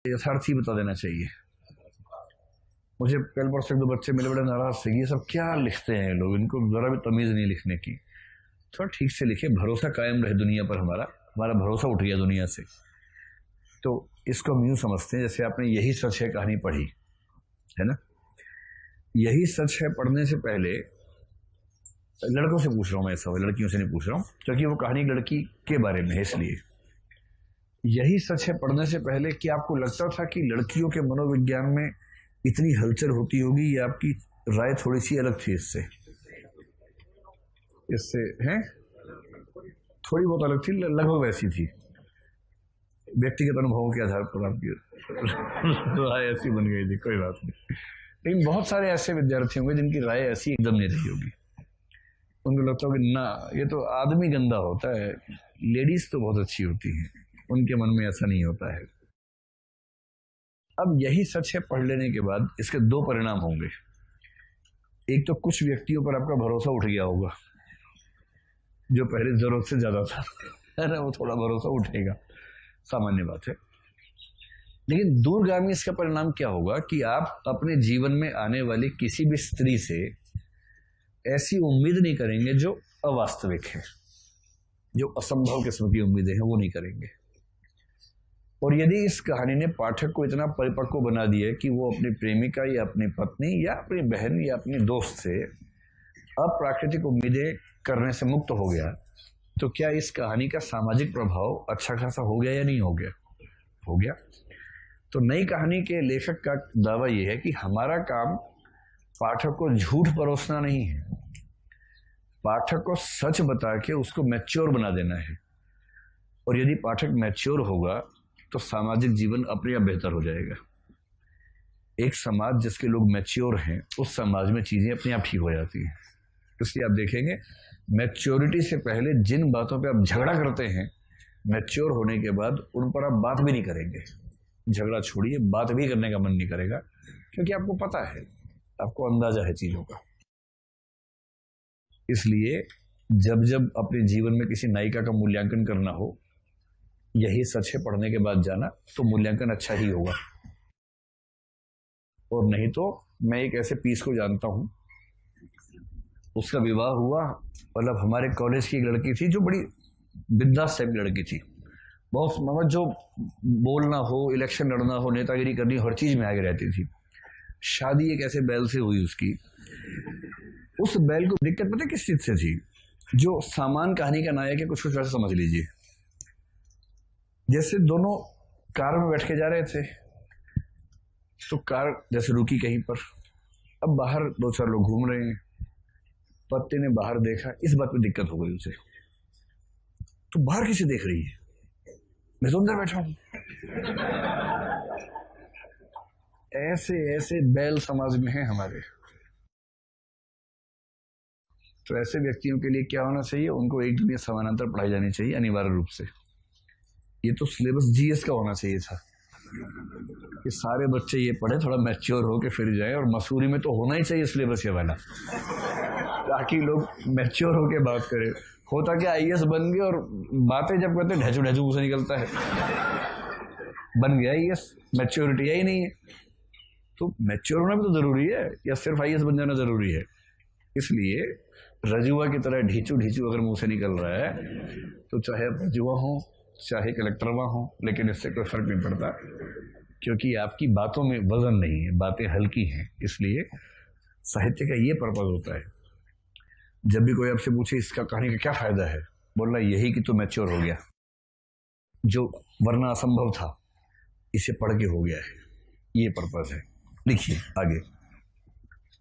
यथार्थ ही बता देना चाहिए। मुझे कल परसों एक दो बच्चे मिले, बड़े नाराज थे, ये सब क्या लिखते हैं लोग, इनको जरा भी तमीज़ नहीं लिखने की। थोड़ा ठीक से लिखे, भरोसा कायम रहे दुनिया पर, हमारा भरोसा उठ गया दुनिया से। तो इसको हम यूँ समझते हैं जैसे आपने यही सच है कहानी पढ़ी है ना। यही सच है पढ़ने से पहले, लड़कों से पूछ रहा हूँ मैं, ऐसा लड़कियों से नहीं पूछ रहा हूँ, क्योंकि वो कहानी लड़की के बारे में है, इसलिए। यही सच है पढ़ने से पहले क्या आपको लगता था कि लड़कियों के मनोविज्ञान में इतनी हलचल होती होगी, या आपकी राय थोड़ी सी अलग थी इससे हैं? थोड़ी बहुत अलग थी, लगभग वैसी थी। व्यक्तिगत अनुभवों के आधार पर आपकी राय ऐसी बन गई थी, कोई बात नहीं। लेकिन बहुत सारे ऐसे विद्यार्थी होंगे जिनकी राय ऐसी एकदम नहीं रही होगी। उनको लगता होगा ना ये तो आदमी गंदा होता है, लेडीज तो बहुत अच्छी होती हैं, उनके मन में ऐसा नहीं होता है। अब यही सच है पढ़ लेने के बाद इसके दो परिणाम होंगे। एक तो कुछ व्यक्तियों पर आपका भरोसा उठ गया होगा, जो पहले जरूरत से ज्यादा था, है ना, वो थोड़ा भरोसा उठेगा, सामान्य बात है। लेकिन दूरगामी इसका परिणाम क्या होगा कि आप अपने जीवन में आने वाली किसी भी स्त्री से ऐसी उम्मीद नहीं करेंगे जो अवास्तविक है, जो असंभव किस्म की उम्मीदें हैं वो नहीं करेंगे। और यदि इस कहानी ने पाठक को इतना परिपक्व बना दिया कि वो अपनी प्रेमिका या अपनी पत्नी या अपनी बहन या अपने दोस्त से अप्राकृतिक उम्मीदें करने से मुक्त हो गया, तो क्या इस कहानी का सामाजिक प्रभाव अच्छा खासा हो गया या नहीं हो गया? हो गया। तो नई कहानी के लेखक का दावा यह है कि हमारा काम पाठक को झूठ परोसना नहीं है, पाठक को सच बता के उसको मैच्योर बना देना है। और यदि पाठक मैच्योर होगा तो सामाजिक जीवन अपने आप बेहतर हो जाएगा। एक समाज जिसके लोग मैच्योर हैं, उस समाज में चीजें अपने आप ठीक हो जाती हैं। इसलिए आप देखेंगे मैच्योरिटी से पहले जिन बातों पे आप झगड़ा करते हैं, मैच्योर होने के बाद उन पर आप बात भी नहीं करेंगे। झगड़ा छोड़िए, बात भी करने का मन नहीं करेगा, क्योंकि आपको पता है, आपको अंदाजा है चीजों का। इसलिए जब जब अपने जीवन में किसी नायिका का मूल्यांकन करना हो, यही सच है पढ़ने के बाद जाना, तो मूल्यांकन अच्छा ही होगा। और नहीं तो मैं एक ऐसे पीस को जानता हूं, उसका विवाह हुआ, मतलब हमारे कॉलेज की एक लड़की थी जो बड़ी बिंदास टाइप की लड़की थी, बहुत मतलब जो बोलना हो, इलेक्शन लड़ना हो, नेतागिरी करनी, हर चीज में आगे रहती थी। शादी एक ऐसे बैल से हुई उसकी। उस बैल को दिक्कत पता किस चीज से थी? जो सामान कहानी का नायक है, कुछ कुछ वैसे समझ लीजिए। जैसे दोनों कार में बैठ के जा रहे थे, तो कार जैसे रुकी कहीं पर, अब बाहर दो चार लोग घूम रहे हैं, पत्नी ने बाहर देखा, इस बात पे दिक्कत हो गई उसे, तो बाहर किसे देख रही है, मैं तो अंदर बैठा हूं। ऐसे ऐसे बैल समाज में हैं हमारे। तो ऐसे व्यक्तियों के लिए क्या होना चाहिए? उनको एक दुनिया समानांतर पढ़ाई जानी चाहिए अनिवार्य रूप से। ये तो सिलेबस जीएस का होना चाहिए था कि सारे बच्चे ये पढ़े, थोड़ा मैच्योर होके फिर जाए। और मसूरी में तो होना ही चाहिए सिलेबस ये वाला, ताकि लोग मैच्योर होके बात करें। होता क्या, आईएएस बन गए और बातें जब करते ढेचू ढेचू मुंह से निकलता है, बन गया आईएएस, मैच्योरिटी ही नहीं है। तो मैच्योर होना भी तो जरूरी है, या सिर्फ आईएएस बन जाना जरूरी है? इसलिए रजुआ की तरह ढीचू ढीचू अगर मुंह से निकल रहा है, तो चाहे रजुआ हो चाहे कलेक्टरवा हो, लेकिन इससे कोई फर्क नहीं पड़ता, क्योंकि आपकी बातों में वजन नहीं है, बातें हल्की हैं। इसलिए साहित्य का ये पर्पज होता है, जब भी कोई आपसे पूछे इसका कहानी का क्या फायदा है, बोलना यही कि तो मैच्योर हो गया, जो वरना असंभव था इसे पढ़ के हो गया है, ये पर्पज है। लिखिए आगे।